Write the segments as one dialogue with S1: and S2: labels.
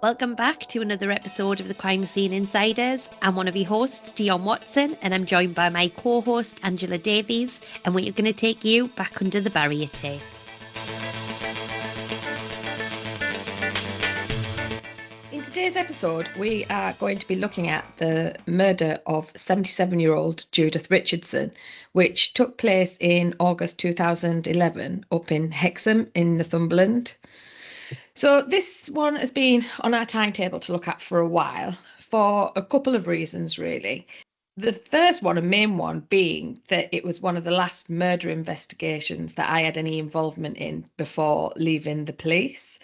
S1: Welcome back to another episode of the Crime Scene Insiders. I'm one of your hosts, Dion Watson, and I'm joined by my co-host, Angela Davies, and we're going to take you back under the barrier tape.
S2: In today's episode, we are going to be looking at the murder of 77-year-old Judith Richardson, which took place in August 2011 up in Hexham in Northumberland. So this one has been on our timetable to look at for a while for a couple of reasons, really. The first one, a main one, being that it was one of the last murder investigations that I had any involvement in before leaving the police.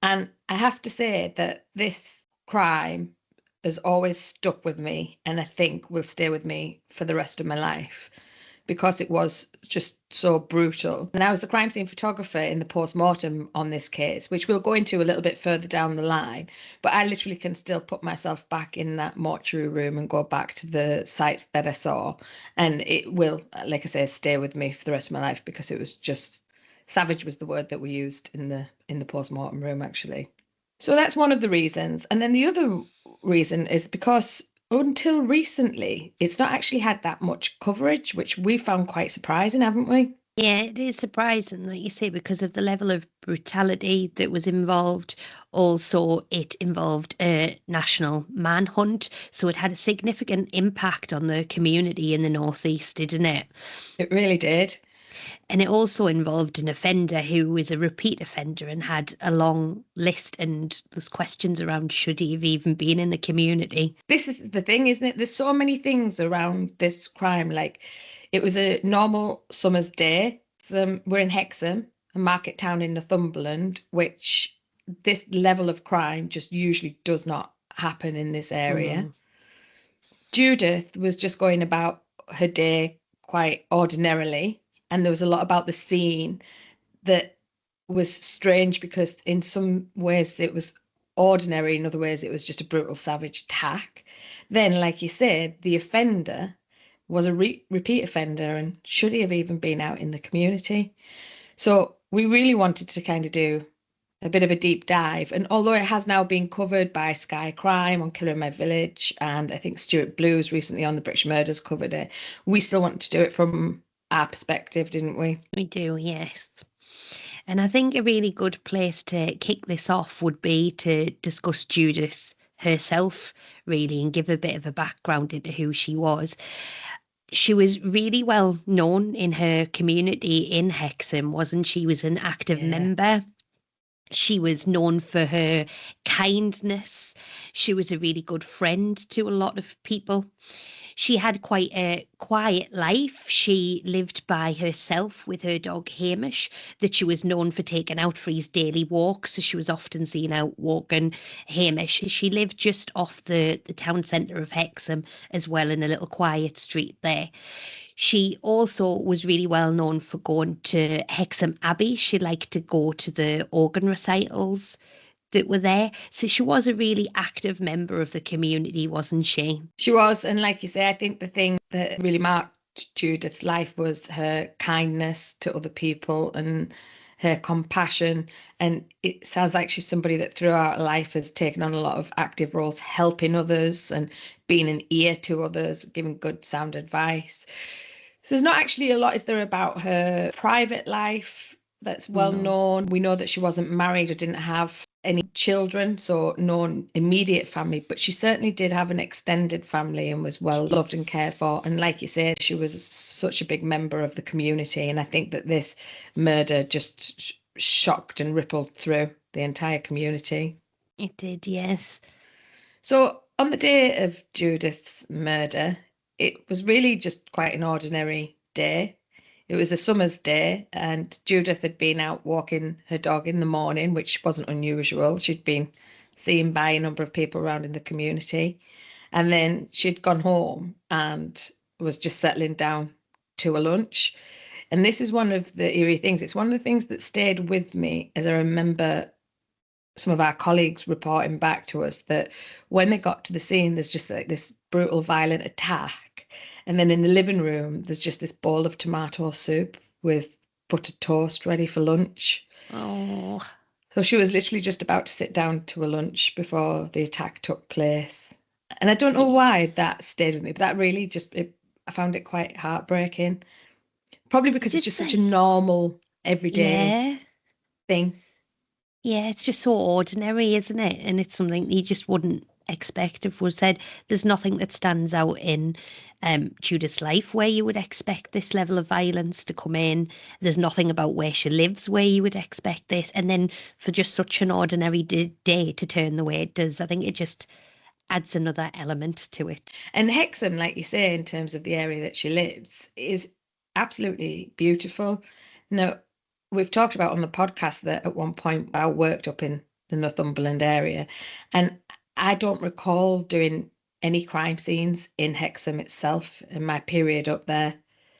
S2: And I have to say that this crime has always stuck with me, and I think will stay with me for the rest of my life because it was just so brutal. And I was the crime scene photographer in the post-mortem on this case, which we'll go into a little bit further down the line. But I literally can still put myself back in that mortuary room and go back to the sites that I saw. And it will, like I say, stay with me for the rest of my life because it was just savage was the word that we used in the post-mortem room, actually. So that's one of the reasons. And then the other reason is because until recently, it's not actually had that much coverage, which we found quite surprising, haven't we?
S1: Yeah, it is surprising, like you say, because of the level of brutality that was involved. Also, it involved a national manhunt, so it had a significant impact on the community in the northeast, didn't it?
S2: It really did.
S1: And it also involved an offender who was a repeat offender and had a long list, and there's questions around should he have even been in the community.
S2: This is the thing, isn't it? There's so many things around this crime. Like, it was a normal summer's day. We're in Hexham, a market town in Northumberland, which this level of crime just usually does not happen in this area. Judith was just going about her day quite ordinarily, and there was a lot about the scene that was strange because in some ways it was ordinary, in other ways it was just a brutal, savage attack. Then, like you said, the offender was a repeat offender, and should he have even been out in the community? So we really wanted to kind of do a bit of a deep dive. And although it has now been covered by Sky Crime on Killer in My Village, and I think Stuart Blues recently on the British Murders covered it, we still wanted to do it from our perspective, didn't we?
S1: We do, yes. And I think a really good place to kick this off would be to discuss Judith herself, really, and give a bit of a background into who she was. She was really well known in her community in Hexham, wasn't she? She was an active member. She was known for her kindness. She was a really good friend to a lot of people. She had quite a quiet life. She lived by herself with her dog Hamish, that she was known for taking out for his daily walks. So she was often seen out walking Hamish. She lived just off the town centre of Hexham as well, in a little quiet street there. She also was really well known for going to Hexham Abbey. She liked to go to the organ recitals that were there. So she was a really active member of the community, wasn't she?
S2: She was. And like you say, I think the thing that really marked Judith's life was her kindness to other people and her compassion. And it sounds like she's somebody that throughout her life has taken on a lot of active roles, helping others and being an ear to others, giving good sound advice. So there's not actually a lot, is there, about her private life that's well known. We know that she wasn't married or didn't have any children, so no immediate family, but she certainly did have an extended family and was well loved and cared for. And like you said, she was such a big member of the community. And I think that this murder just shocked and rippled through the entire community.
S1: It did, yes.
S2: So on the day of Judith's murder, it was really just quite an ordinary day. It was a summer's day, and Judith had been out walking her dog in the morning, which wasn't unusual. She'd been seen by a number of people around in the community. And then she'd gone home and was just settling down to a lunch. And this is one of the eerie things. It's one of the things that stayed with me as I remember some of our colleagues reporting back to us that when they got to the scene, there's just like this brutal, violent attack. And then in the living room, there's just this bowl of tomato soup with buttered toast ready for lunch.
S1: Oh.
S2: So she was literally just about to sit down to a lunch before the attack took place. And I don't know why that stayed with me, but that really I found it quite heartbreaking. Probably because it's
S1: Just
S2: just such a
S1: say,
S2: normal, everyday
S1: yeah,
S2: thing.
S1: yeah, it's just so ordinary, isn't it? And it's something you just wouldn't expect if was said. There's nothing that stands out in Judith's life where you would expect this level of violence to come in. There's nothing about where she lives where you would expect this. And then for just such an ordinary day to turn the way it does, I think it just adds another element to it.
S2: And Hexham, like you say, in terms of the area that she lives, is absolutely beautiful. Now, we've talked about on the podcast that at one point I worked up in the Northumberland area, and I don't recall doing any crime scenes in Hexham itself in my period up there.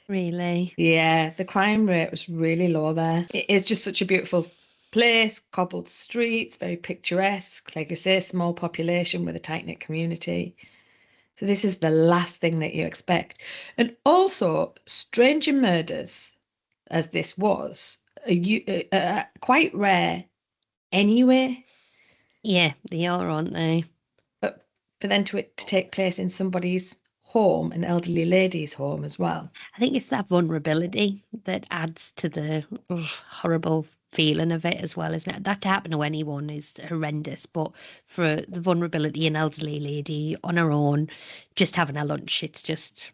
S1: Really?
S2: Yeah, the crime rate was really low there. It is just such a beautiful place, cobbled streets, very picturesque. Like you say, small population with a tight-knit community. So this is the last thing that you expect. And also, stranger murders, as this was, are quite rare anyway.
S1: Yeah, they are, aren't they?
S2: But for them to take place in somebody's home, an elderly lady's home as well.
S1: I think it's that vulnerability that adds to the horrible feeling of it as well, isn't it? That to happen to anyone is horrendous, but for the vulnerability, an elderly lady on her own, just having a lunch, it's just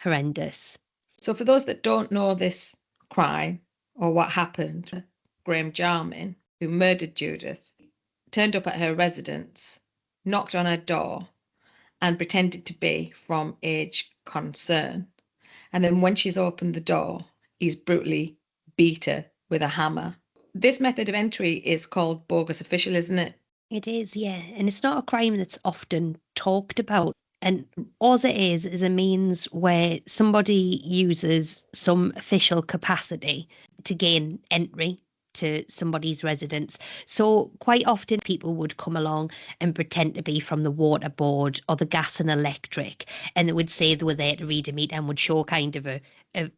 S1: horrendous.
S2: So for those that don't know this crime or what happened, Graeme Jarman, who murdered Judith, turned up at her residence, knocked on her door, and pretended to be from Age Concern. And then when she's opened the door, he's brutally beat her with a hammer. This method of entry is called bogus official, isn't it?
S1: It is, yeah. And it's not a crime that's often talked about. And all it is a means where somebody uses some official capacity to gain entry to somebody's residence. So quite often people would come along and pretend to be from the water board or the gas and electric, and they would say they were there to read a meter and would show kind of a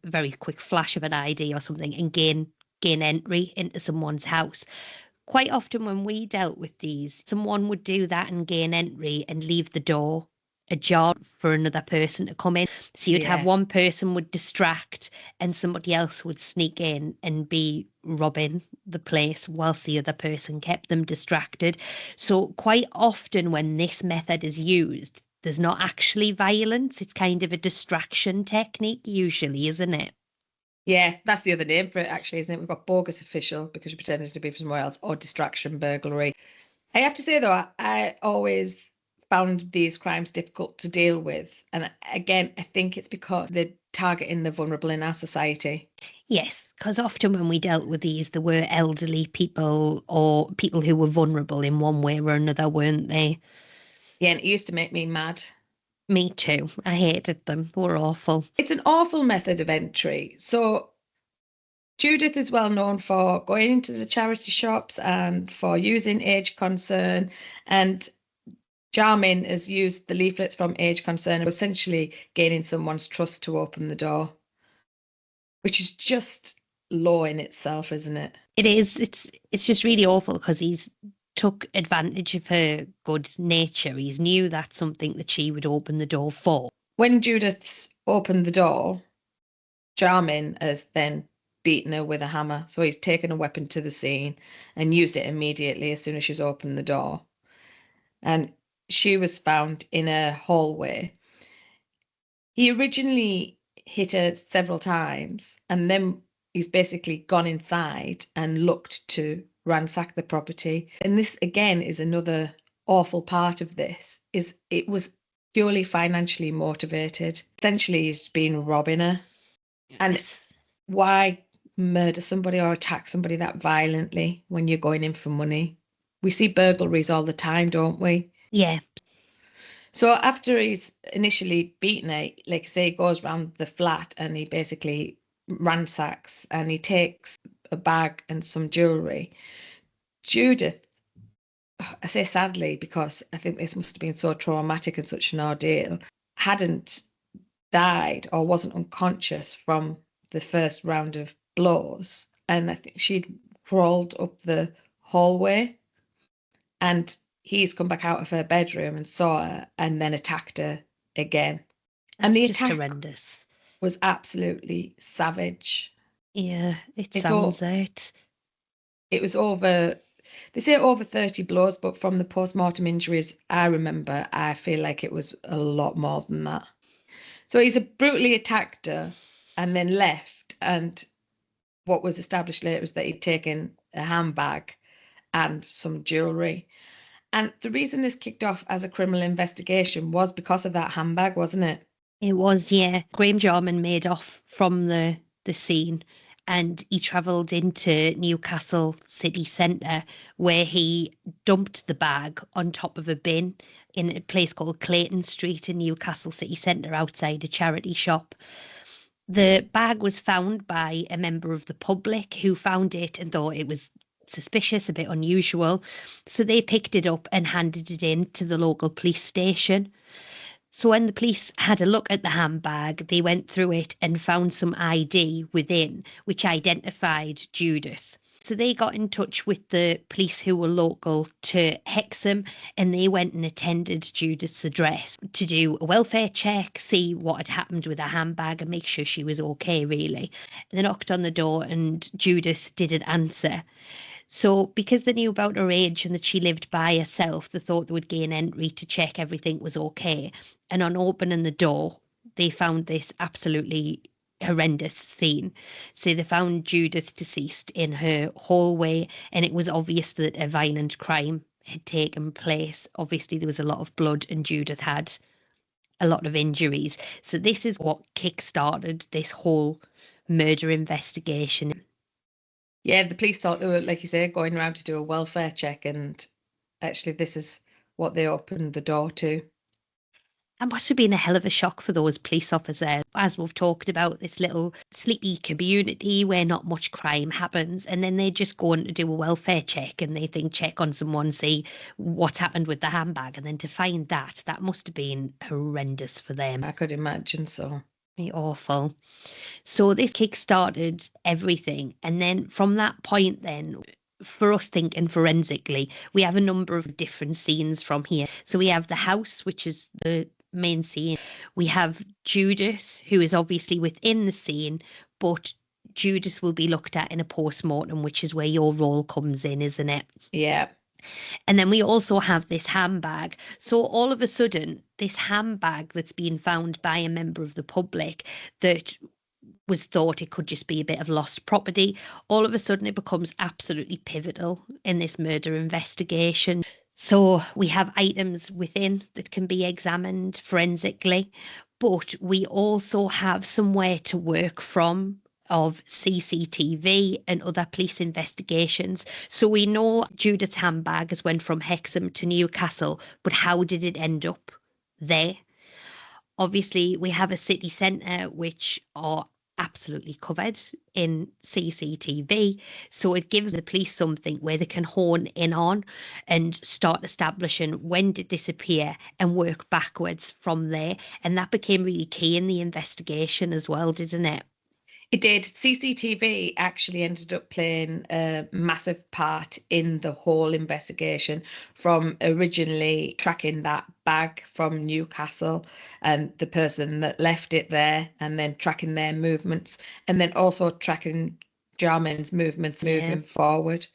S1: very quick flash of an ID or something and gain entry into someone's house. Quite often when we dealt with these, someone would do that and gain entry and leave the door ajar for another person to come in. So you'd have
S2: Yeah.
S1: one person would distract and somebody else would sneak in and be robbing the place whilst the other person kept them distracted. So quite often when this method is used, there's not actually violence. It's kind of a distraction technique usually, isn't it?
S2: Yeah, that's the other name for it, actually, isn't it? We've got bogus official because you pretended to be from somewhere else, or distraction burglary. I have to say, though, I always found these crimes difficult to deal with. And again, I think it's because they're targeting the vulnerable in our society.
S1: Yes, because often when we dealt with these, there were elderly people or people who were vulnerable in one way or another, weren't they?
S2: Yeah, and it used to make me mad.
S1: Me too. I hated them. They were awful.
S2: It's an awful method of entry. So Judith is well known for going into the charity shops and for using Age Concern. And Jarmin has used the leaflets from Age Concern, essentially gaining someone's trust to open the door, which is just law in itself, isn't it?
S1: It is. It's just really awful because he's took advantage of her good nature. He's knew that's something that she would open the door for.
S2: When Judith's opened the door, Jarmin has then beaten her with a hammer. So he's taken a weapon to the scene and used it immediately as soon as she's opened the door. And she was found in a hallway. He originally hit her several times and then he's basically gone inside and looked to ransack the property. And this again is another awful part of this, is it was purely financially motivated. Essentially he's been robbing her. And
S1: It's,
S2: why murder somebody or attack somebody that violently when you're going in for money? We see burglaries all the time, don't we?
S1: yeah,
S2: So after he's initially beaten her, like I say, he goes round the flat and he basically ransacks and he takes a bag and some jewellery. Judith, I say sadly because I think this must have been so traumatic and such an ordeal, hadn't died or wasn't unconscious from the first round of blows. And I think she'd crawled up the hallway, and he's come back out of her bedroom and saw her and then attacked her again. And
S1: That's
S2: the
S1: just
S2: attack
S1: horrendous.
S2: was absolutely savage.
S1: Yeah, it
S2: It's
S1: sounds
S2: all
S1: it.
S2: it was over, they say over 30 blows, but from the post-mortem injuries I remember, I feel like it was a lot more than that. So he's brutally attacked her and then left, and what was established later was that he'd taken a handbag and some jewellery. And the reason this kicked off as a criminal investigation was because of that handbag, wasn't it?
S1: It was, yeah. Graeme Jarman made off from the scene and he travelled into Newcastle city centre where he dumped the bag on top of a bin in a place called Clayton Street in Newcastle city centre outside a charity shop. The bag was found by a member of the public who found it and thought it was suspicious, a bit unusual. So they picked it up and handed it in to the local police station. So when the police had a look at the handbag, they went through it and found some ID within, which identified Judith. So they got in touch with the police who were local to Hexham and they went and attended Judith's address to do a welfare check, see what had happened with her handbag and make sure she was okay, really. They knocked on the door and Judith didn't answer. So, because they knew about her age and that she lived by herself, they thought they would gain entry to check everything was okay. And on opening the door, they found this absolutely horrendous scene. So, they found Judith deceased in her hallway, and it was obvious that a violent crime had taken place. Obviously, there was a lot of blood, and Judith had a lot of injuries. So, this is what kick-started this whole murder investigation.
S2: Yeah, the police thought they were, like you say, going around to do a welfare check, and actually this is what they opened the door to.
S1: It must have been a hell of a shock for those police officers. As we've talked about, this little sleepy community where not much crime happens, and then they just go on to do a welfare check and they think check on someone, see what's happened with the handbag, and then to find that, that must have been horrendous for them.
S2: I could imagine so.
S1: Awful. So this kick-started everything, and then from that point then, for us thinking forensically, we have a number of different scenes from here. So we have the house, which is the main scene. We have Judith, who is obviously within the scene, but Judith will be looked at in a post-mortem, which is where your role comes in, isn't it?
S2: Yeah.
S1: And then we also have this handbag. So all of a sudden, this handbag that's been found by a member of the public that was thought it could just be a bit of lost property, all of a sudden it becomes absolutely pivotal in this murder investigation. So we have items within that can be examined forensically, but we also have somewhere to work from of CCTV and other police investigations. So we know Judith's handbag has went from Hexham to Newcastle, but how did it end up there? Obviously, we have a city centre which are absolutely covered in CCTV. So it gives the police something where they can hone in on and start establishing when did this appear and work backwards from there. And that became really key in the investigation as well, didn't it?
S2: It did. CCTV actually ended up playing a massive part in the whole investigation, from originally tracking that bag from Newcastle and the person that left it there, and then tracking their movements, and then also tracking Jarman's movements moving forward.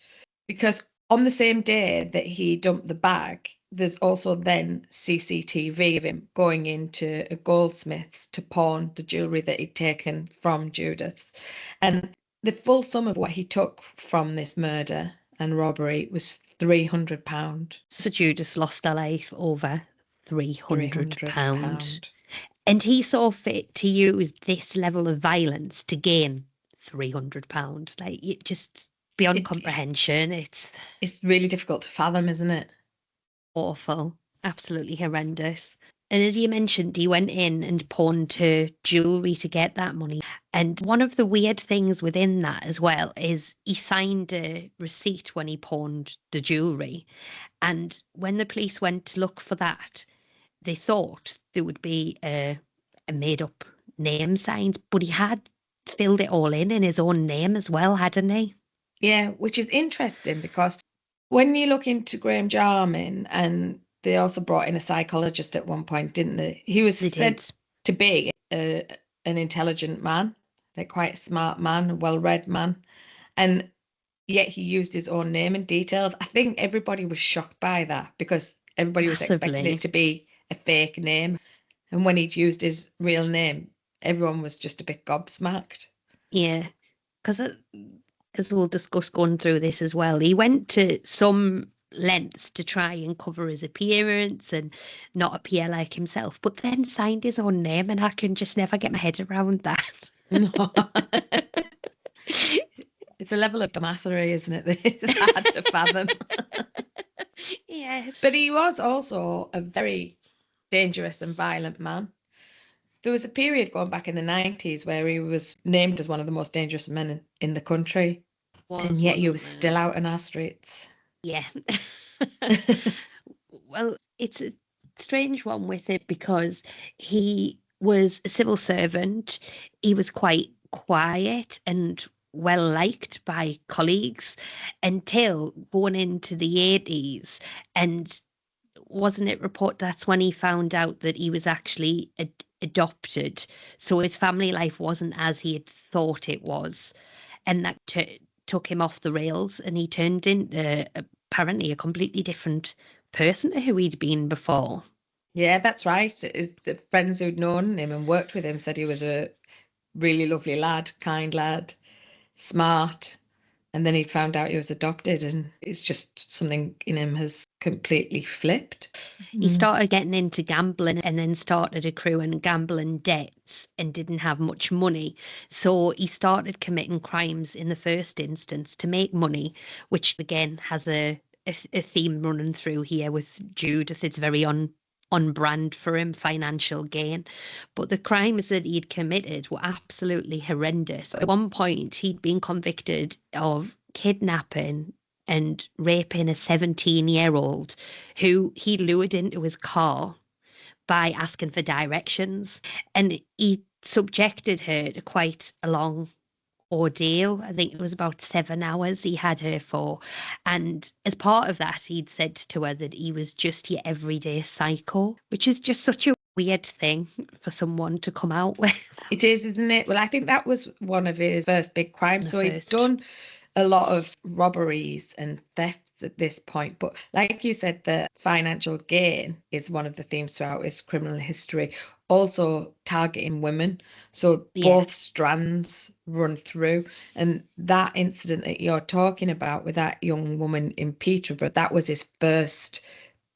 S2: Because on the same day that he dumped the bag, there's also then CCTV of him going into a goldsmith's to pawn the jewellery that he'd taken from Judith. And the full sum of what he took from this murder and robbery was £300.
S1: So Judith lost her life over £300.
S2: £300.
S1: And he saw fit to use this level of violence to gain £300. Like, it just beyond comprehension. It's
S2: really difficult to fathom, isn't it?
S1: Awful, absolutely horrendous. And as you mentioned, he went in and pawned her jewellery to get that money. And one of the weird things within that as well is he signed a receipt when he pawned the jewellery. And when the police went to look for that, they thought there would be a made up name signed, but he had filled it all in his own name as well, hadn't he?
S2: Yeah, which is interesting because when you look into Graeme Jarman, and they also brought in a psychologist at one point, didn't they? He was
S1: They
S2: said
S1: did.
S2: to be an intelligent man, like quite a smart man, a well-read man. And yet he used his own name and details. I think everybody was shocked by that because everybody was expecting
S1: Massively.
S2: it to be a fake name. And when he'd used his real name, everyone was just a bit gobsmacked.
S1: Yeah. Because as we'll discuss going through this as well, he went to some lengths to try and cover his appearance and not appear like himself, but then signed his own name, and I can just never get my head around that.
S2: No. It's a level of dumbassery, isn't it? It's hard to fathom.
S1: Yeah.
S2: But he was also a very dangerous and violent man. There was a period going back in the 90s where he was named as one of the most dangerous men in the country. And yet he was still out in our streets.
S1: Yeah. Well, it's a strange one with it because he was a civil servant. He was quite quiet and well liked by colleagues until going into the 80s. And wasn't it report that's when he found out that he was actually adopted? So his family life wasn't as he had thought it was. And that took him off the rails, and he turned into apparently a completely different person to who he'd been before.
S2: Yeah, that's right. The friends who'd known him and worked with him said he was a really lovely lad, kind lad, smart. And then he found out he was adopted, and it's just something in him has completely flipped.
S1: He started getting into gambling and then started accruing gambling debts and didn't have much money. So he started committing crimes in the first instance to make money, which again has a theme running through here with Judith. It's very on brand for him, financial gain. But the crimes that he'd committed were absolutely horrendous. At one point, he'd been convicted of kidnapping and raping a 17-year-old who he lured into his car by asking for directions. And he subjected her to quite a long ordeal. I think it was about 7 hours he had her for. And as part of that, he'd said to her that he was just your everyday psycho, which is just such a weird thing for someone to come out with.
S2: It is, isn't it? Well, I think that was one of his first big crimes. So he'd done a lot of robberies and thefts at this point. But like you said, the financial gain is one of the themes throughout his criminal history. Also targeting women. So both strands run through. And that incident that you're talking about with that young woman in Peterborough, that was his first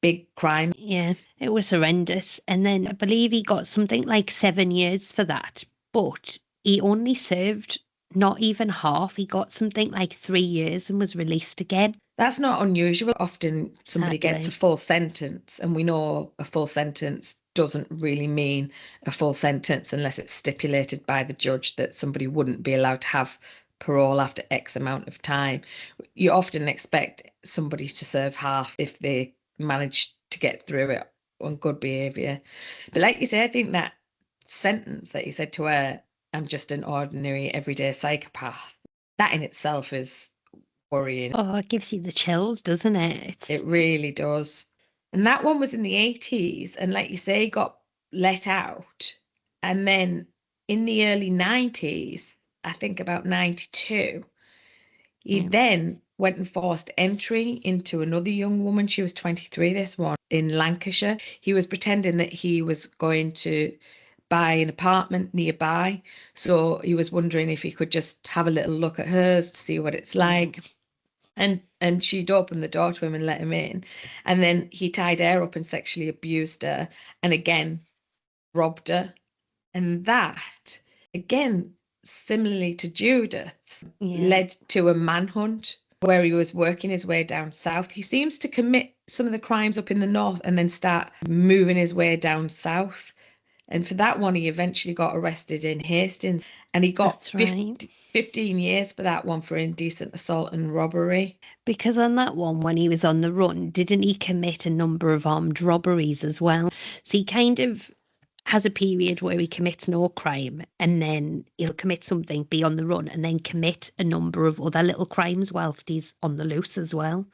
S2: big crime.
S1: Yeah, it was horrendous. And then I believe he got something like 7 years for that. But he only served not even half. He got something like 3 years and was released again.
S2: That's not unusual. Often somebody gets a full sentence, and we know a full sentence doesn't really mean a full sentence unless it's stipulated by the judge that somebody wouldn't be allowed to have parole after X amount of time. You often expect somebody to serve half if they manage to get through it on good behaviour. But like you say, I think that sentence that he said to her, "I'm just an ordinary everyday psychopath," that in itself is worrying.
S1: Oh, it gives you the chills, doesn't it?
S2: It really does. And that one was in the 80s, and like you say, got let out. And then in the early 90s, I think about 92, he then went and forced entry into another young woman. She was 23, this one, in Lancashire. He was pretending that he was going to buy an apartment nearby. So he was wondering if he could just have a little look at hers to see what it's like. And she'd opened the door to him and let him in. And then he tied her up and sexually abused her, and again robbed her. And that, again, similarly to Judith, led to a manhunt where he was working his way down south. He seems to commit some of the crimes up in the north and then start moving his way down south. And for that one, he eventually got arrested in Hastings, and he got 15 years for that one for indecent assault and robbery.
S1: Because on that one, when he was on the run, didn't he commit a number of armed robberies as well? So he kind of has a period where he commits no crime, and then he'll commit something, be on the run, and then commit a number of other little crimes whilst he's on the loose as well.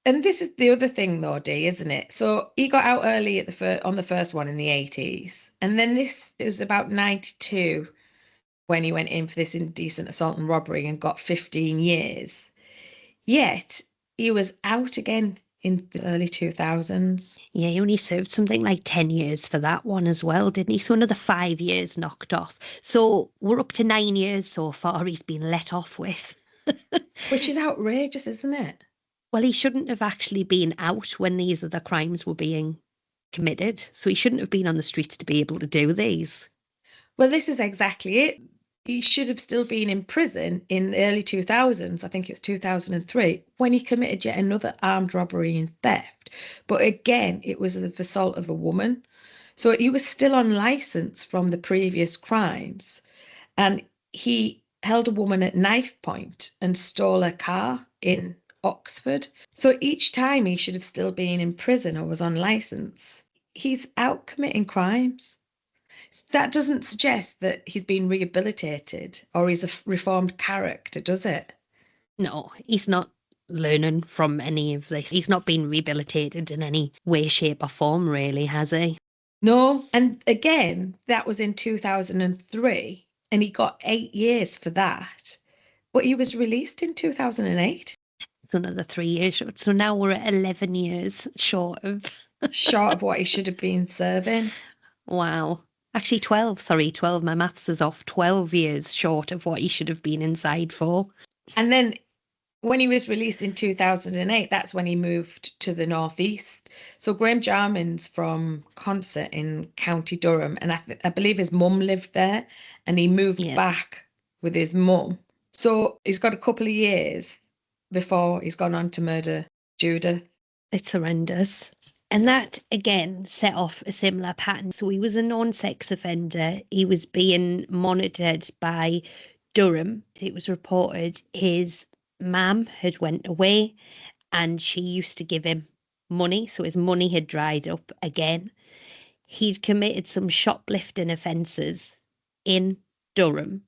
S2: And this is the other thing, though, Dee, isn't it? So he got out early on the first one in the 80s. And then it was about 92 when he went in for this indecent assault and robbery and got 15 years. Yet he was out again in the early 2000s.
S1: Yeah, he only served something like 10 years for that one as well, didn't he? So another 5 years knocked off. So we're up to 9 years so far he's been let off with.
S2: Which is outrageous, isn't it?
S1: Well, he shouldn't have actually been out when these other crimes were being committed. So he shouldn't have been on the streets to be able to do these.
S2: Well, this is exactly it. He should have still been in prison in the early 2000s. I think it was 2003 when he committed yet another armed robbery and theft. But again, it was the assault of a woman. So he was still on license from the previous crimes. And he held a woman at knife point and stole her car in Oxford. So each time he should have still been in prison or was on license. He's out committing crimes. That doesn't suggest that he's been rehabilitated or he's a reformed character, does it?
S1: No, he's not learning from any of this. He's not been rehabilitated in any way, shape, or form, really, has he?
S2: No. And again, that was in 2003, and he got 8 years for that. But he was released in 2008.
S1: It's another 3 years short. So now we're at 11 years short of.
S2: Short of what he should have been serving.
S1: Wow. Actually, 12, sorry, 12. My maths is off. 12 years short of what he should have been inside for.
S2: And then when he was released in 2008, that's when he moved to the northeast. So Graeme Jarman's from Consett in County Durham, and I believe his mum lived there, and he moved back with his mum. So he's got a couple of years before he's gone on to murder Judith.
S1: It's horrendous. And that, again, set off a similar pattern. So he was a known sex offender. He was being monitored by Durham. It was reported his mum had went away and she used to give him money. So his money had dried up again. He'd committed some shoplifting offences in Durham.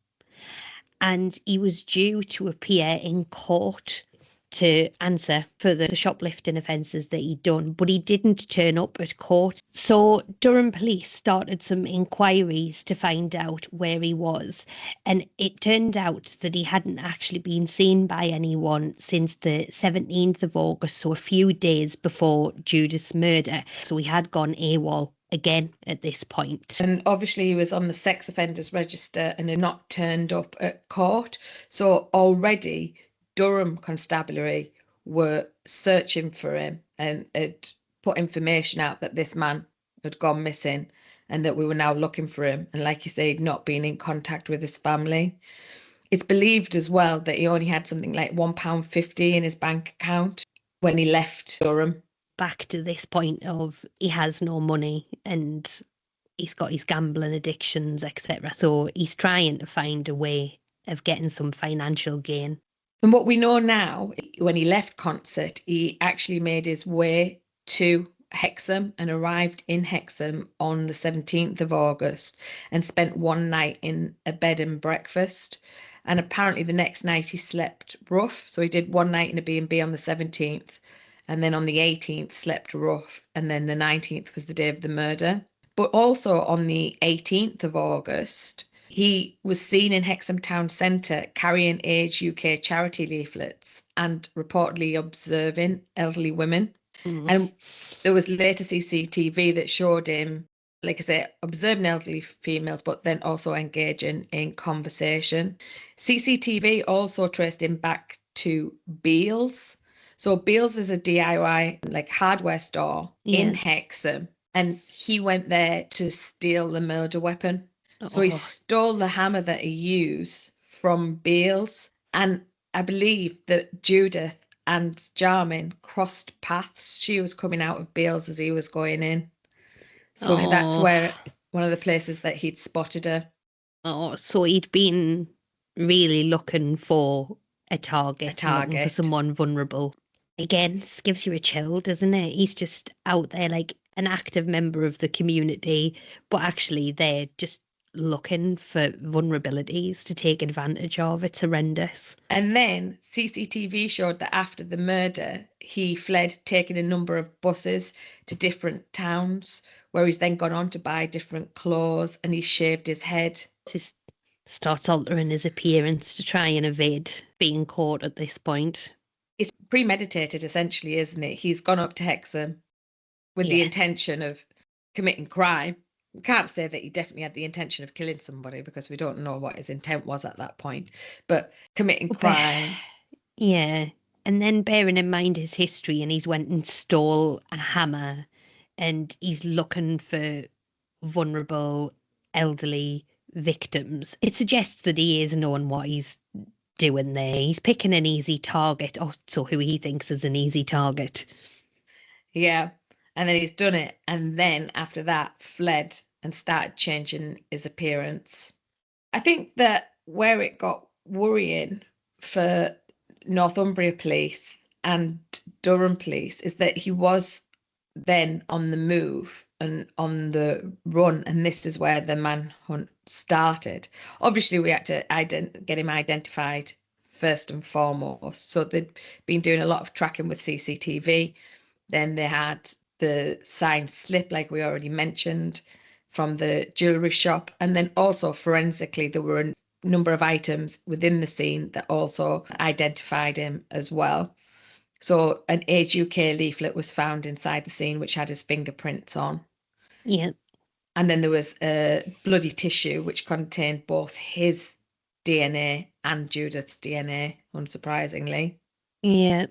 S1: And he was due to appear in court to answer for the shoplifting offences that he'd done, but he didn't turn up at court. So Durham police started some inquiries to find out where he was, and it turned out that he hadn't actually been seen by anyone since the 17th of August, so a few days before Judith's murder. So he had gone AWOL again at this point.
S2: And obviously he was on the sex offenders register and had not turned up at court. So already Durham Constabulary were searching for him and had put information out that this man had gone missing and that we were now looking for him. And like you say, he'd not been in contact with his family. It's believed as well that he only had something like £1.50 in his bank account when he left Durham.
S1: Back to this point of he has no money and he's got his gambling addictions, etc. So he's trying to find a way of getting some financial gain.
S2: And what we know now, when he left Consett, he actually made his way to Hexham and arrived in Hexham on the 17th of August and spent one night in a bed and breakfast. And apparently the next night he slept rough. So he did one night in a B&B on the 17th. And then on the 18th slept rough. And then the 19th was the day of the murder. But also on the 18th of August, he was seen in Hexham Town Centre carrying Age UK charity leaflets and reportedly observing elderly women. And there was later CCTV that showed him, like I say, observing elderly females, but then also engaging in conversation. CCTV also traced him back to Beale's. So Beale's is a DIY like hardware store in Hexham, and he went there to steal the murder weapon. So he stole the hammer that he used from Beale's, and I believe that Judith and Jarman crossed paths. She was coming out of Beale's as he was going in. So that's where one of the places that he'd spotted her.
S1: Oh, so he'd been really looking for a target. Looking for someone vulnerable. Again, this gives you a chill, doesn't it? He's just out there like an active member of the community, but actually they're just looking for vulnerabilities to take advantage of. It's horrendous.
S2: And then CCTV showed that after the murder, he fled, taking a number of buses to different towns, where he's then gone on to buy different clothes, and he shaved his head.
S1: He starts altering his appearance to try and evade being caught at this point.
S2: It's premeditated, essentially, isn't it? He's gone up to Hexham with the intention of committing crime. We can't say that he definitely had the intention of killing somebody because we don't know what his intent was at that point, but committing crime.
S1: Yeah. And then bearing in mind his history, and he's went and stole a hammer, and he's looking for vulnerable elderly victims. It suggests that he is knowing what he's doing there. He's picking an easy target, so who he thinks is an easy target.
S2: Yeah. And then he's done it. And then after that, fled and started changing his appearance. I think that where it got worrying for Northumbria police and Durham police is that he was then on the move and on the run. And this is where the manhunt started. Obviously, we had to get him identified first and foremost. So they'd been doing a lot of tracking with CCTV. Then they had the signed slip, like we already mentioned, from the jewellery shop. And then also forensically, there were a number of items within the scene that also identified him as well. So an Age UK leaflet was found inside the scene, which had his fingerprints on.
S1: Yeah.
S2: And then there was a bloody tissue, which contained both his DNA and Judith's DNA, unsurprisingly.
S1: Yeah.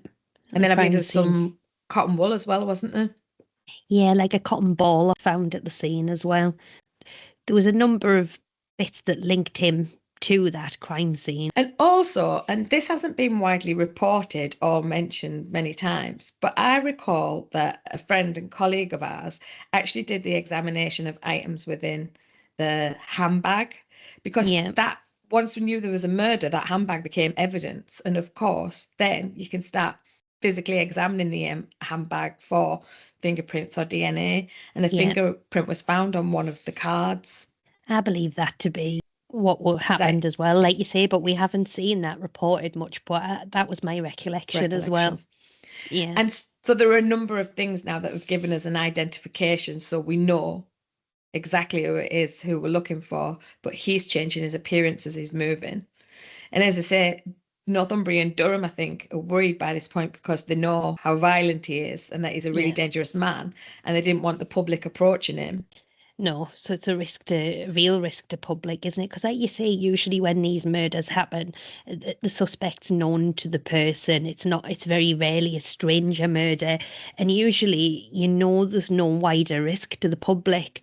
S2: And then I believe there was some cotton wool as well, wasn't there?
S1: Yeah, like a cotton ball found at the scene as well. There was a number of bits that linked him to that crime scene.
S2: And also, and this hasn't been widely reported or mentioned many times, but I recall that a friend and colleague of ours actually did the examination of items within the handbag, because that once we knew there was a murder, that handbag became evidence. And of course, then you can start physically examining the handbag for fingerprints or DNA. And a fingerprint was found on one of the cards.
S1: I believe that to be what happened as well, like you say, but we haven't seen that reported much, but that was my recollection as well. Yeah.
S2: And so there are a number of things now that have given us an identification, so we know exactly who it is who we're looking for, but he's changing his appearance as he's moving. And as I say, Northumbria and Durham, I think, are worried by this point because they know how violent he is and that he's a really dangerous man, and they didn't want the public approaching him.
S1: No, so it's a real risk to public, isn't it? Because like you say, usually when these murders happen, the suspect's known to the person. It's very rarely a stranger murder. And usually, there's no wider risk to the public.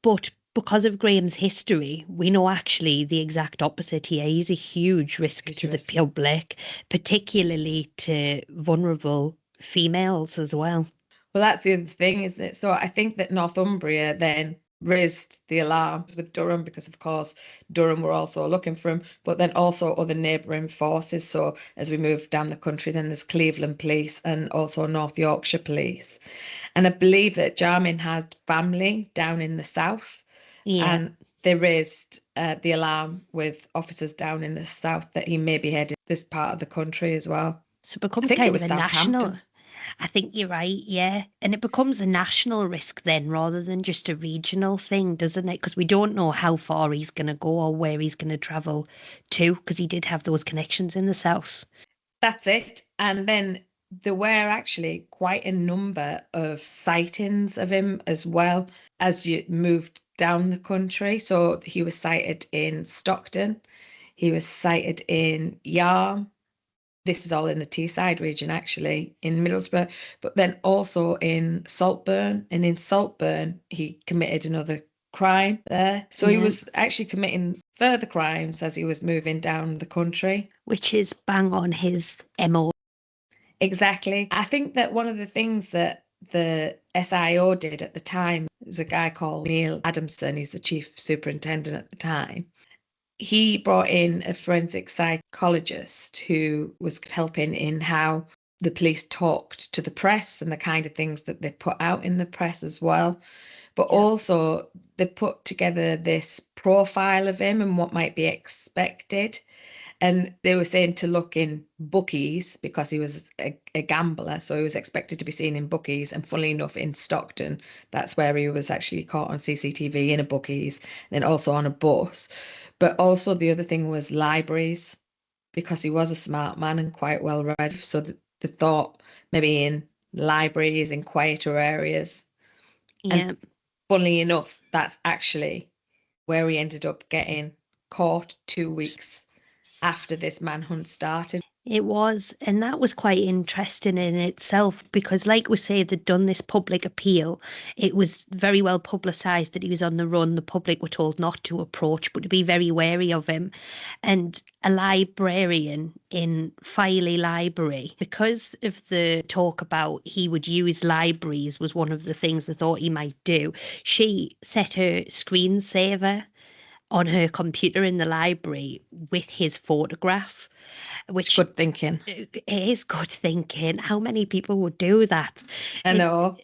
S1: But because of Graeme's history, we know actually the exact opposite here. He's a huge risk to the public, particularly to vulnerable females as well.
S2: Well, that's the other thing, isn't it? So I think that Northumbria then raised the alarm with Durham because, of course, Durham were also looking for him, but then also other neighbouring forces. So as we move down the country, then there's Cleveland Police and also North Yorkshire Police. And I believe that Jarman had family down in the south.
S1: Yeah.
S2: And they raised the alarm with officers down in the south that he may be headed this part of the country as well.
S1: So it becomes kind of a national. I think you're right, yeah. And it becomes a national risk then rather than just a regional thing, doesn't it? Because we don't know how far he's going to go or where he's going to travel to, because he did have those connections in the south.
S2: That's it. And then there were actually quite a number of sightings of him as well as you moved down the country. So he was sighted in Stockton, he was sighted in Yarm. This is all in the Teesside region, actually, in Middlesbrough, but then also in Saltburn. And in Saltburn, he committed another crime there. So he was actually committing further crimes as he was moving down the country.
S1: Which is bang on his MO.
S2: Exactly. I think that one of the things that the SIO did at the time, there's a guy called Neil Adamson, he's the chief superintendent at the time. He brought in a forensic psychologist who was helping in how the police talked to the press and the kind of things that they put out in the press as well. But
S1: Yeah.
S2: also they put together this profile of him and what might be expected. And they were saying to look in bookies because he was a gambler. So he was expected to be seen in bookies. And funnily enough, in Stockton, that's where he was actually caught on CCTV in a bookies, and then also on a bus. But also the other thing was libraries, because he was a smart man and quite well read. So they thought maybe in libraries, in quieter areas. And
S1: Yeah.
S2: funnily enough, that's actually where he ended up getting caught 2 weeks after this manhunt started.
S1: It was, and that was quite interesting in itself because, like we say, they'd done this public appeal. It was very well publicised that he was on the run. The public were told not to approach, but to be very wary of him. And a librarian in Filey Library, because of the talk about he would use libraries, was one of the things they thought he might do. She set her screensaver on her computer in the library with his photograph, which
S2: Good thinking.
S1: it is good thinking. How many people would do that?
S2: I know.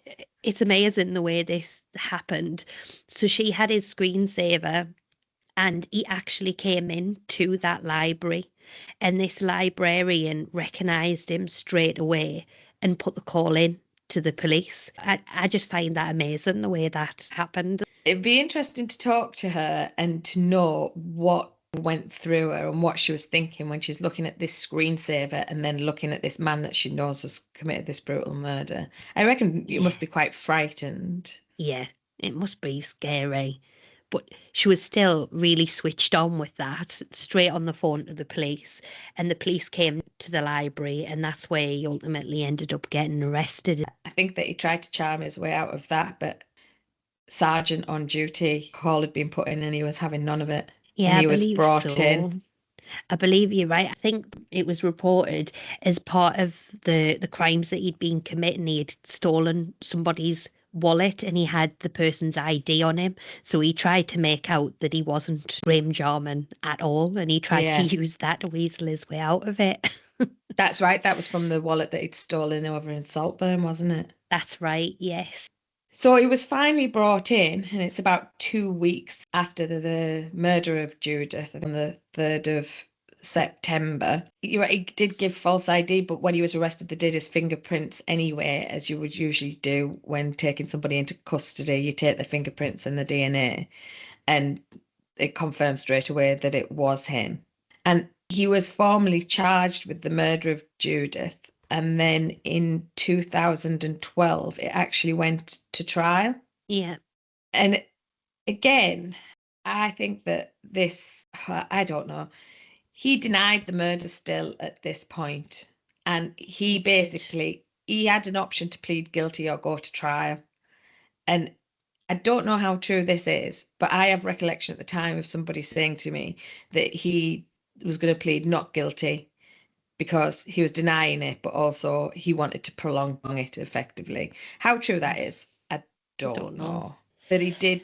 S1: It's amazing the way this happened. So she had his screensaver and he actually came in to that library, and this librarian recognised him straight away and put the call in to the police. I just find that amazing the way that happened.
S2: It'd be interesting to talk to her and to know what went through her and what she was thinking when she's looking at this screensaver and then looking at this man that she knows has committed this brutal murder. I reckon you must be quite frightened.
S1: Yeah, it must be scary. But she was still really switched on with that, straight on the phone to the police. And the police came to the library, and that's where he ultimately ended up getting arrested.
S2: I think that he tried to charm his way out of that, but sergeant on duty call had been put in and he was having none of it. And
S1: Yeah, I
S2: he was
S1: believe
S2: brought in.
S1: so. I believe you're right. I think it was reported as part of the crimes that he'd been committing. He had stolen somebody's wallet and he had the person's ID on him. So he tried to make out that he wasn't Graeme Jarman at all, and he tried to
S2: Yeah,
S1: use that to weasel his way out of it.
S2: that's right. That was from the wallet that he'd stolen over in Saltburn, wasn't it?
S1: That's right, yes.
S2: So he was finally brought in, and it's about 2 weeks after the murder of Judith on the 3rd of September. He did give false ID, but when he was arrested, they did his fingerprints anyway, as you would usually do when taking somebody into custody. You take the fingerprints and the DNA, and it confirmed straight away that it was him. And he was formally charged with the murder of Judith. And then in 2012, it actually went to trial.
S1: Yeah.
S2: And again, I think that I don't know, he denied the murder still at this point. And he basically, he had an option to plead guilty or go to trial. And I don't know how true this is, but I have recollection at the time of somebody saying to me that he was going to plead not guilty because he was denying it, but also he wanted to prolong it effectively. How true that is, I don't know. But he did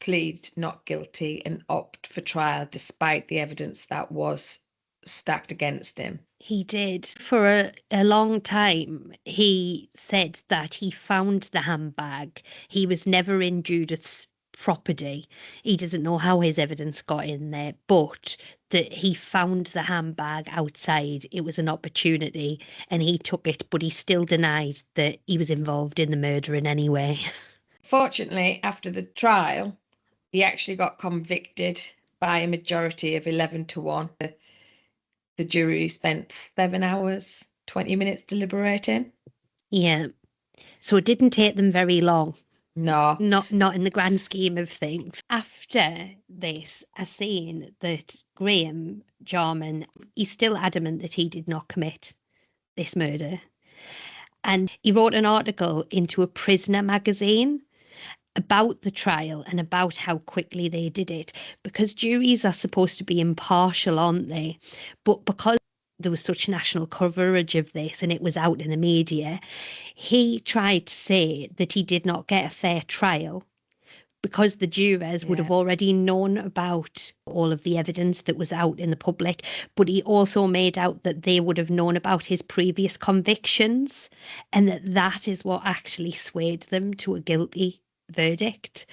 S2: plead not guilty and opt for trial despite the evidence that was stacked against him.
S1: He did. For a long time, he said that he found the handbag. He was never in Judith's property. He doesn't know how his evidence got in there, but that he found the handbag outside. It was an opportunity and he took it, but he still denied that he was involved in the murder in any way.
S2: Fortunately, after the trial, he actually got convicted by a majority of 11-1. The jury spent 7 hours, 20 minutes deliberating.
S1: Yeah. So it didn't take them very long.
S2: No.
S1: Not in the grand scheme of things. After this, I seen that Graeme Jarman, he's still adamant that he did not commit this murder. And he wrote an article into a prisoner magazine about the trial and about how quickly they did it, because juries are supposed to be impartial, aren't they? But because there was such national coverage of this and it was out in the media, he tried to say that he did not get a fair trial because the jurors would have already known about all of the evidence that was out in the public, but he also made out that they would have known about his previous convictions, and that is what actually swayed them to a guilty verdict.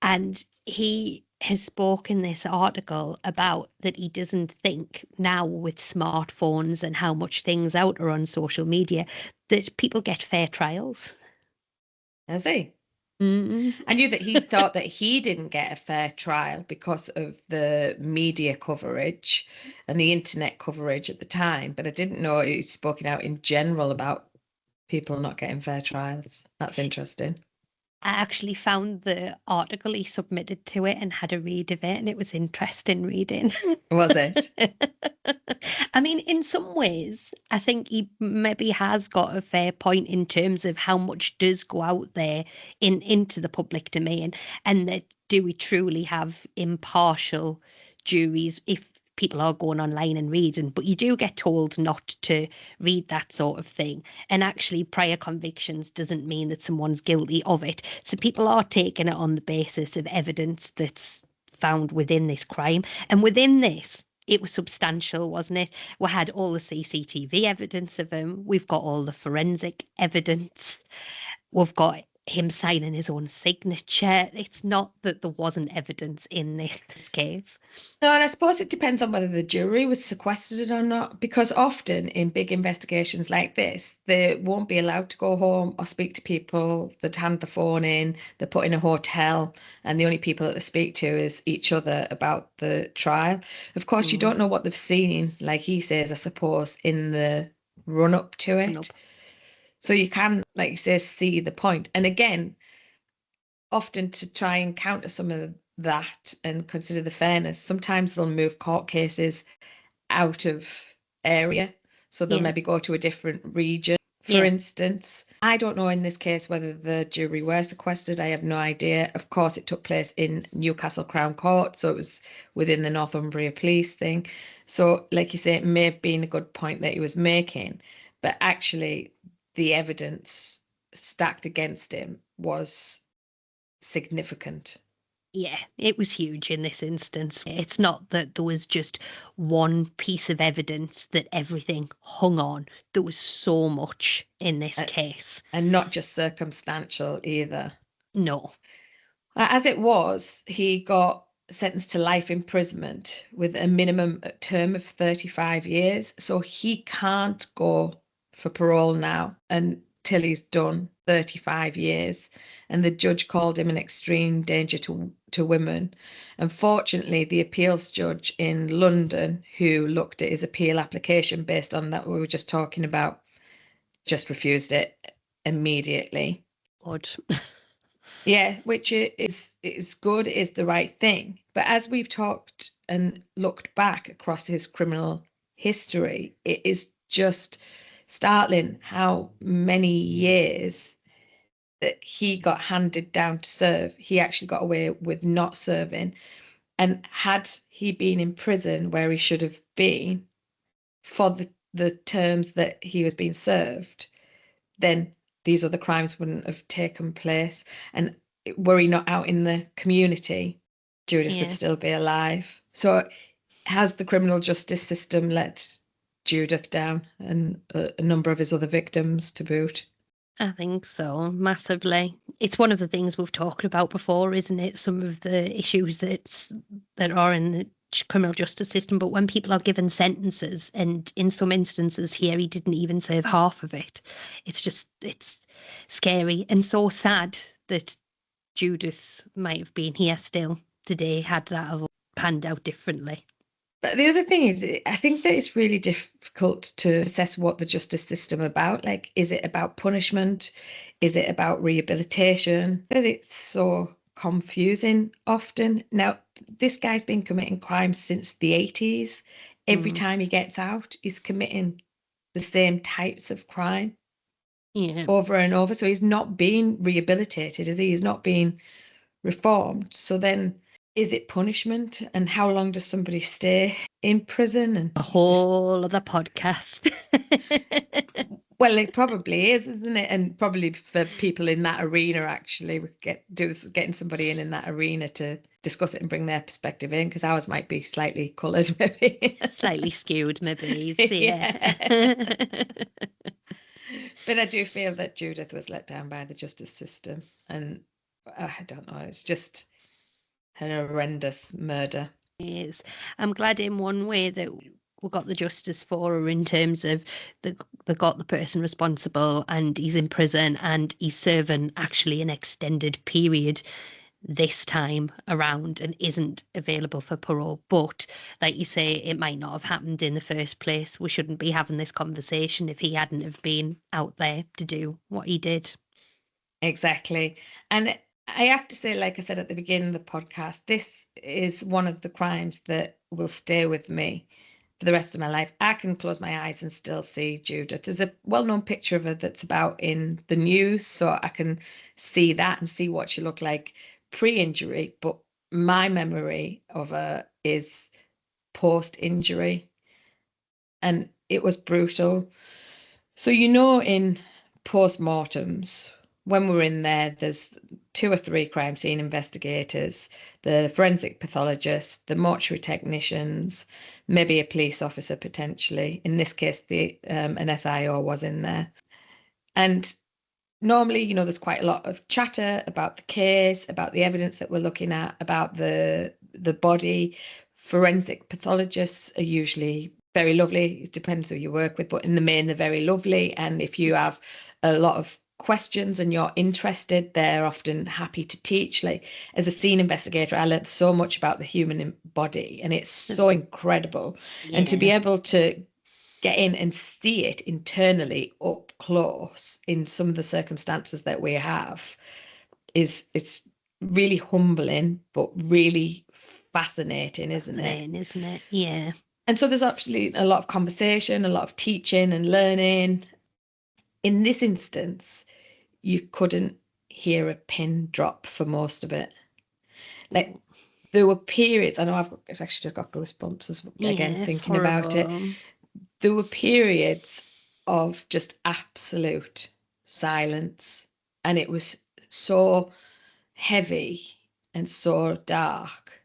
S1: And he has spoken in this article about that he doesn't think now, with smartphones and how much things out are on social media, that people get fair trials.
S2: Has he?
S1: Mm-mm.
S2: I knew that he thought that he didn't get a fair trial because of the media coverage and the internet coverage at the time, but I didn't know he'd spoken out in general about people not getting fair trials. That's interesting.
S1: I actually found the article he submitted to it and had a read of it, and it was interesting reading.
S2: Was it?
S1: I mean, in some ways, I think he maybe has got a fair point in terms of how much does go out there into the public domain, and that do we truly have impartial juries if people are going online and reading, but you do get told not to read that sort of thing. And actually, prior convictions doesn't mean that someone's guilty of it. So people are taking it on the basis of evidence that's found within this crime. And within this, it was substantial, wasn't it? We had all the CCTV evidence of him. We've got all the forensic evidence. We've got him signing his own signature. It's not that there wasn't evidence in this case.
S2: No, and I suppose it depends on whether the jury was sequestered or not, because often in big investigations like this, they won't be allowed to go home or speak to people. They'd hand the phone in, they're put in a hotel, and the only people that they speak to is each other about the trial. Of course, you don't know what they've seen, like he says, I suppose, in the run up to it.
S1: Nope.
S2: So you can, like you say, see the point. And again, often to try and counter some of that and consider the fairness, sometimes they'll move court cases out of area. So they'll maybe go to a different region, for instance. I don't know in this case whether the jury were sequestered. I have no idea. Of course, it took place in Newcastle Crown Court, so it was within the Northumbria police thing. So, like you say, it may have been a good point that he was making, but actually the evidence stacked against him was significant.
S1: Yeah, it was huge in this instance. It's not that there was just one piece of evidence that everything hung on. There was so much in this case.
S2: And not just circumstantial either.
S1: No.
S2: As it was, he got sentenced to life imprisonment with a minimum term of 35 years. So he can't go for parole now until he's done 35 years. And the judge called him an extreme danger to women. Unfortunately, the appeals judge in London, who looked at his appeal application based on that we were just talking about, just refused it immediately.
S1: Odd.
S2: Yeah, which is good, is the right thing. But as we've talked and looked back across his criminal history, it is just startling how many years that he got handed down to serve. He actually got away with not serving. And had he been in prison where he should have been for the terms that he was being served, then these other crimes wouldn't have taken place. And were he not out in the community, Judith would still be alive. So has the criminal justice system let Judith down and a number of his other victims to boot?
S1: I think so, massively. It's one of the things we've talked about before, isn't it? Some of the issues that are in the criminal justice system, but when people are given sentences, and in some instances here, he didn't even serve half of it. It's scary and so sad that Judith might have been here still today had that have panned out differently.
S2: But the other thing is, I think that it's really difficult to assess what the justice system about. Like, is it about punishment? Is it about rehabilitation? That it's so confusing often. Now, this guy's been committing crimes since the 80s. Every time he gets out, he's committing the same types of crime over and over. So he's not being rehabilitated, is he? He's not being reformed. So then, is it punishment? And how long does somebody stay in prison? And
S1: a whole other podcast.
S2: Well, it probably is, isn't it? And probably for people in that arena, actually, we could getting somebody in that arena to discuss it and bring their perspective in, because ours might be slightly coloured, maybe.
S1: Slightly skewed, maybe.
S2: Yeah.
S1: Yeah.
S2: But I do feel that Judith was let down by the justice system, and I don't know, it's just an horrendous murder.
S1: Is. I'm glad in one way that we got the justice for her in terms of they got the person responsible and he's in prison and he's serving actually an extended period this time around and isn't available for parole. But like you say, it might not have happened in the first place. We shouldn't be having this conversation if he hadn't have been out there to do what he did.
S2: Exactly. And I have to say, like I said at the beginning of the podcast, this is one of the crimes that will stay with me for the rest of my life. I can close my eyes and still see Judith. There's a well-known picture of her that's about in the news, so I can see that and see what she looked like pre-injury. But my memory of her is post-injury, and it was brutal. So, in post-mortems, when we're in there, there's 2 or 3 crime scene investigators, the forensic pathologist, the mortuary technicians, maybe a police officer potentially. In this case, an SIO was in there. And normally, there's quite a lot of chatter about the case, about the evidence that we're looking at, about the body. Forensic pathologists are usually very lovely. It depends who you work with, but in the main, they're very lovely. And if you have a lot of questions and you're interested, they're often happy to teach. Like, as a scene investigator, I learned so much about the human body, and it's so incredible.
S1: Yeah.
S2: And to be able to get in and see it internally up close in some of the circumstances that we have it's really humbling, but really fascinating, isn't it?
S1: Isn't it? Yeah.
S2: And so there's actually a lot of conversation, a lot of teaching and learning. In this instance, you couldn't hear a pin drop for most of it. Like, there were periods, I know I've actually just got goosebumps again thinking about it. There were periods of just absolute silence, and it was so heavy and so dark.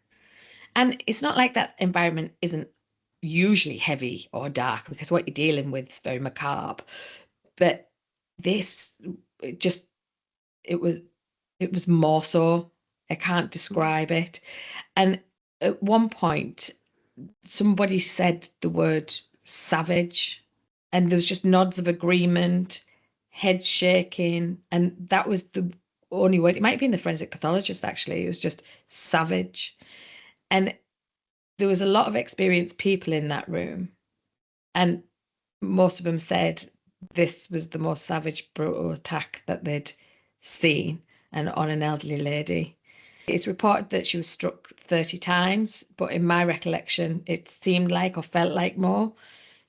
S2: And it's not like that environment isn't usually heavy or dark, because what you're dealing with is very macabre. But this, it was more so. I can't describe it. And at one point, somebody said the word savage, and there was just nods of agreement, head shaking, and that was the only word. It might have been the forensic pathologist, actually. It was just savage. And there was a lot of experienced people in that room, and most of them said this was the most savage, brutal attack that they'd seen, and on an elderly lady. It's reported that she was struck 30 times, but in my recollection, it seemed like or felt like more.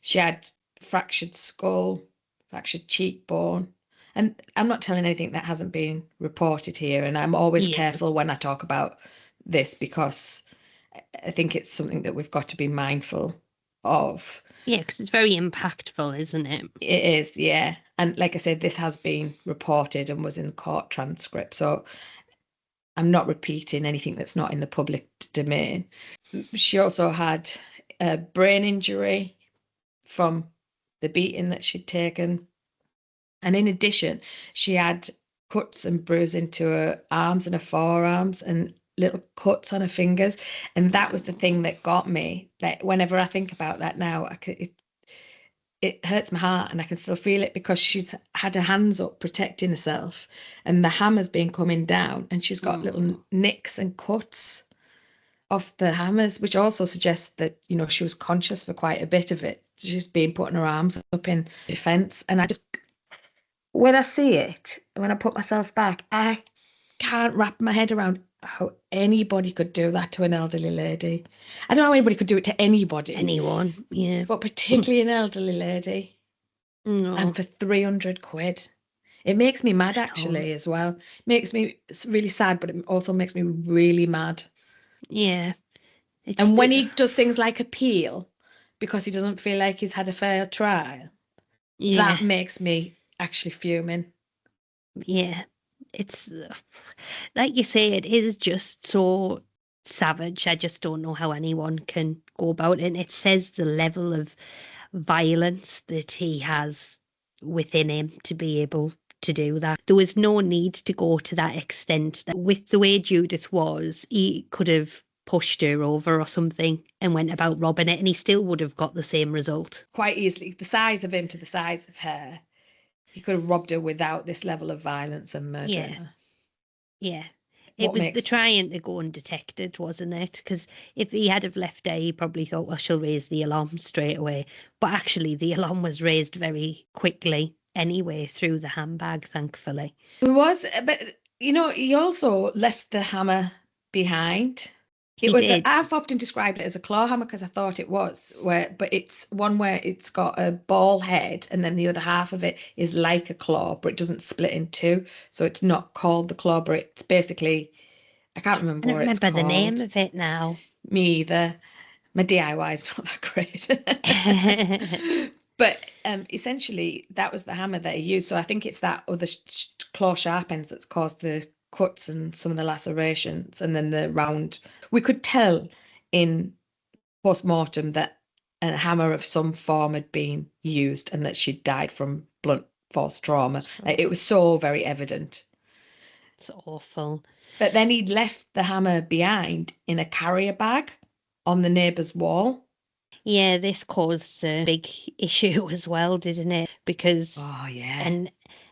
S2: She had fractured skull, fractured cheekbone. And I'm not telling anything that hasn't been reported here. And I'm always careful when I talk about this, because I think it's something that we've got to be mindful of.
S1: Yeah, because it's very impactful, isn't it?
S2: It is, yeah. And like I said, this has been reported and was in court transcript. So I'm not repeating anything that's not in the public domain. She also had a brain injury from the beating that she'd taken. And in addition, she had cuts and bruises into her arms and her forearms, and little cuts on her fingers. And that was the thing that got me. Like, whenever I think about that now, it hurts my heart, and I can still feel it, because she's had her hands up protecting herself, and the hammer's been coming down, and she's got little nicks and cuts off the hammers, which also suggests that, she was conscious for quite a bit of it. She's been putting her arms up in defense. And when I see it, when I put myself back, I can't wrap my head around how anybody could do that to an elderly lady. I don't know how anybody could do it to anybody.
S1: Anyone, yeah.
S2: But particularly an elderly lady.
S1: No.
S2: And for 300 quid. It makes me mad, actually, as well. It makes me really sad, but it also makes me really mad.
S1: Yeah.
S2: And when he does things like appeal because he doesn't feel like he's had a fair trial,
S1: Yeah,
S2: That makes me actually fuming.
S1: yeah. It's like you say, it is just so savage. I just don't know how anyone can go about it. And it says the level of violence that he has within him to be able to do that. There was no need to go to that extent. That with the way Judith was, he could have pushed her over or something and went about robbing it, and he still would have got the same result.
S2: Quite easily, the size of him to the size of her, he could have robbed her without this level of violence and murdering
S1: Yeah,
S2: her.
S1: yeah. It
S2: What
S1: was the
S2: makes
S1: trying to go undetected, wasn't it? Because if he had have left her, he probably thought, well, she'll raise the alarm straight away. But actually, the alarm was raised very quickly anyway through the handbag, thankfully.
S2: it was, but he also left the hammer behind. It
S1: He
S2: was,
S1: did.
S2: I've often described it as a claw hammer because I thought it was, but it's one where it's got a ball head and then the other half of it is like a claw, but it doesn't split in two. So it's not called the claw, but it's basically, I can't
S1: I
S2: remember
S1: don't
S2: what it's
S1: remember the name
S2: called.
S1: of it now.
S2: Me either. My DIY is not that great. But essentially, that was the hammer that he used. So I think it's that other claw sharp ends that's caused the cuts and some of the lacerations, and then the round. We could tell in post-mortem that a hammer of some form had been used and that she'd died from blunt force trauma. It was so very evident.
S1: It's awful.
S2: But then he'd left the hammer behind in a carrier bag on the neighbour's wall.
S1: Yeah, this caused a big issue as well, didn't it? Because
S2: Oh, yeah.
S1: an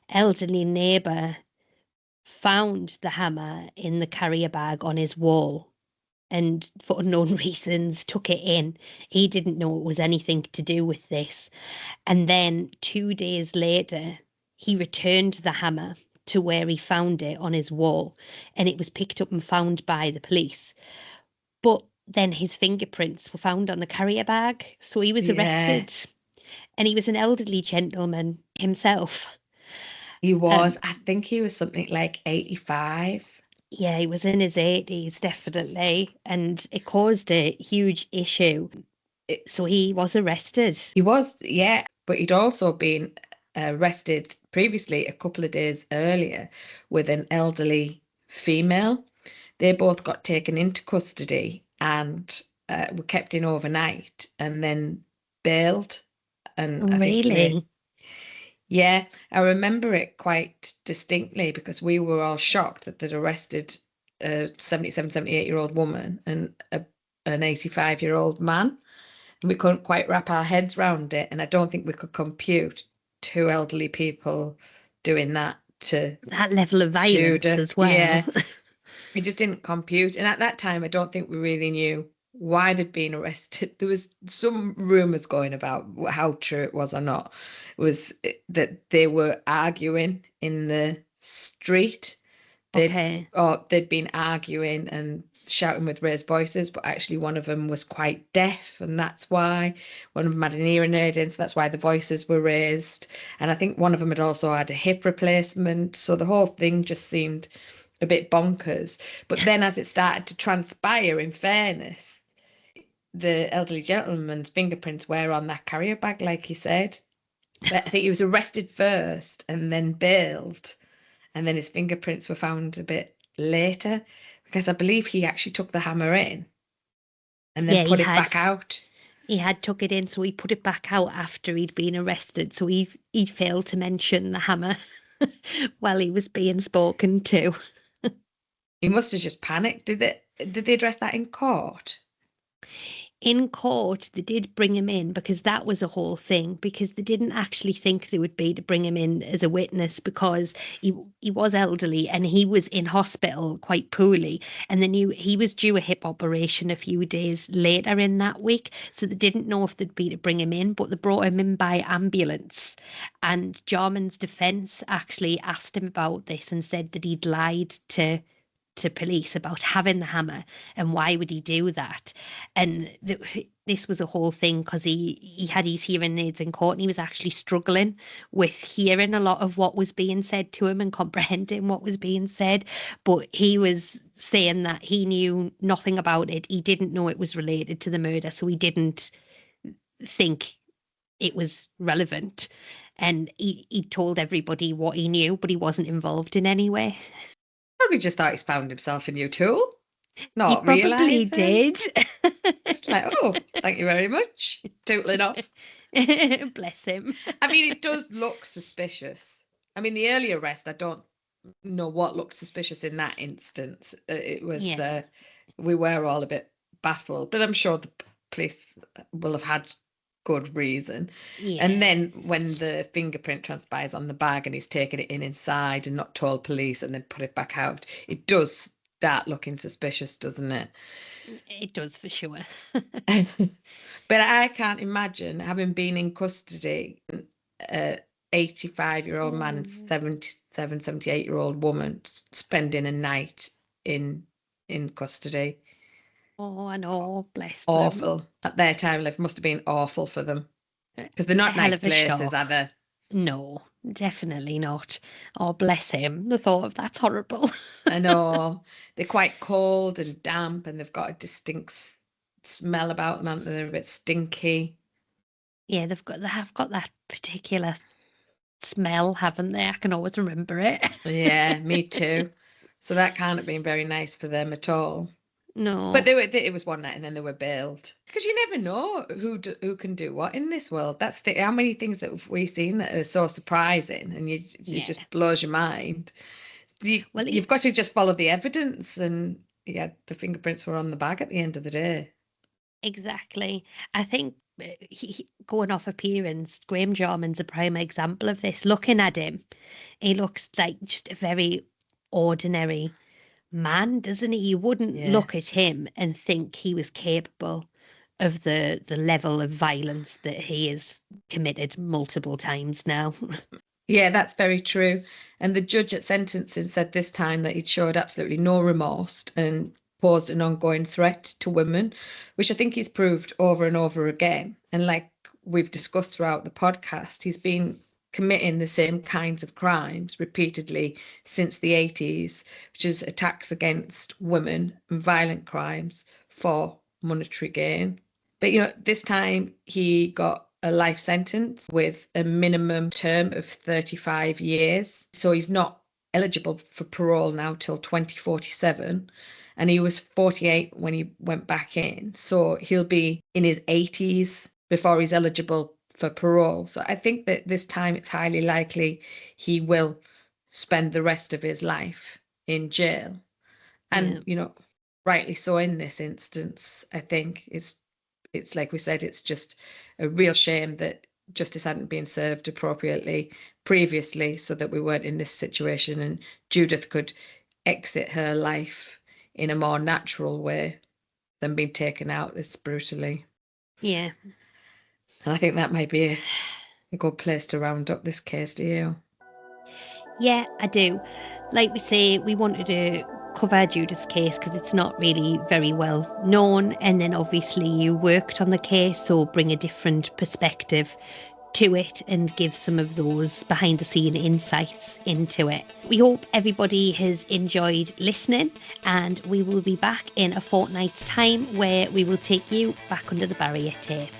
S1: elderly neighbour found the hammer in the carrier bag on his wall and for unknown reasons took it in. He didn't know it was anything to do with this. And then 2 days later, he returned the hammer to where he found it on his wall, and it was picked up and found by the police. But then his fingerprints were found on the carrier bag, so he was
S2: Yeah,
S1: arrested, and he was an elderly gentleman himself.
S2: he was.
S1: Um,
S2: I think he was something like 85.
S1: yeah, he was in his 80s, definitely, and it caused a huge issue. So he was arrested.
S2: He was, yeah, but he'd also been arrested previously a couple of days earlier with an elderly female. They both got taken into custody and were kept in overnight and then bailed. And I think
S1: Really?
S2: yeah, I remember it quite distinctly because we were all shocked that they'd arrested a 77, 78-year-old woman and an 85-year-old man. We couldn't quite wrap our heads around it. And I don't think we could compute two elderly people doing that to
S1: That level of violence
S2: Judith.
S1: as well.
S2: Yeah, it just didn't compute. And at that time, I don't think we really knew why they'd been arrested. There was some rumors going about how true it was or not. It was that they were arguing in the street. They'd
S1: Okay.
S2: or they'd been arguing and shouting with raised voices, but actually one of them was quite deaf, and that's why one of them had an hearing aid in, so that's why the voices were raised. And I think one of them had also had a hip replacement, so the whole thing just seemed a bit bonkers. But then as it started to transpire, in fairness, the elderly gentleman's fingerprints were on that carrier bag, like he said. But I think he was arrested first and then bailed, and then his fingerprints were found a bit later because I believe he actually took the hammer in and then
S1: Yeah,
S2: put it back out.
S1: he had took it in, so he put it back out after he'd been arrested. So he failed to mention the hammer while he was being spoken to.
S2: He must have just panicked. Did they address that in court?
S1: In court, they did bring him in because that was a whole thing, because they didn't actually think they would be to bring him in as a witness because he was elderly and he was in hospital quite poorly, and they knew he was due a hip operation a few days later in that week, so they didn't know if they'd be to bring him in, but they brought him in by ambulance. And Jarman's defence actually asked him about this and said that he'd lied to police about having the hammer and why would he do that. And this was a whole thing because he had his hearing aids in court and he was actually struggling with hearing a lot of what was being said to him and comprehending what was being said. But he was saying that he knew nothing about it. He didn't know it was related to the murder, so he didn't think it was relevant. and he told everybody what he knew, but he wasn't involved in any way.
S2: Probably just thought he's found himself a new tool.
S1: He
S2: Not
S1: probably
S2: realising.
S1: did.
S2: Just like, oh, thank you very much. Tootling off.
S1: Bless him.
S2: I mean, it does look suspicious. I mean, the early arrest, I don't know what looked suspicious in that instance. It was,
S1: Yeah.
S2: we were all a bit baffled, but I'm sure the police will have had good reason.
S1: Yeah.
S2: And then when the fingerprint transpires on the bag and he's taken it inside and not told police and then put it back out, it does start looking suspicious, doesn't it?
S1: It does for sure.
S2: But I can't imagine having been in custody, 85-year-old man and 77, 78-year-old woman spending a night in custody.
S1: Oh, I know. Bless them.
S2: Awful. At their time, life must have been awful for them. Because they're not nice places, are they?
S1: No, definitely not. Oh, bless him. The thought of that's horrible.
S2: I know. They're quite cold and damp and they've got a distinct smell about them, aren't they? They're a bit stinky.
S1: Yeah, they have got that particular smell, haven't they? I can always remember it.
S2: Yeah, me too. So that can't have been very nice for them at all.
S1: No.
S2: But it was one night and then they were bailed. Because you never know who can do what in this world. That's how many things that we've seen that are so surprising and you just blows your mind. You've got to just follow the evidence, and yeah, the fingerprints were on the bag at the end of the day.
S1: Exactly. I think going off appearance, Graeme Jarman's a prime example of this. Looking at him, he looks like just a very ordinary man, doesn't he? You wouldn't look at him and think he was capable of the level of violence that he has committed multiple times now.
S2: Yeah, that's very true. And the judge at sentencing said this time that he'd showed absolutely no remorse and posed an ongoing threat to women, which I think he's proved over and over again. And like we've discussed throughout the podcast, he's been committing the same kinds of crimes repeatedly since the 80s, which is attacks against women and violent crimes for monetary gain. But, this time he got a life sentence with a minimum term of 35 years. So he's not eligible for parole now till 2047. And he was 48 when he went back in. So he'll be in his 80s before he's eligible for parole. So I think that this time it's highly likely he will spend the rest of his life in jail. And, rightly so in this instance. I think it's like we said, it's just a real shame that justice hadn't been served appropriately previously so that we weren't in this situation and Judith could exit her life in a more natural way than being taken out this brutally.
S1: Yeah.
S2: And I think that might be a good place to round up this case, do you?
S1: Yeah, I do. Like we say, we wanted to cover Judith's case because it's not really very well known, and then obviously you worked on the case, so bring a different perspective to it and give some of those behind the scene insights into it. We hope everybody has enjoyed listening, and we will be back in a fortnight's time where we will take you back under the barrier tape.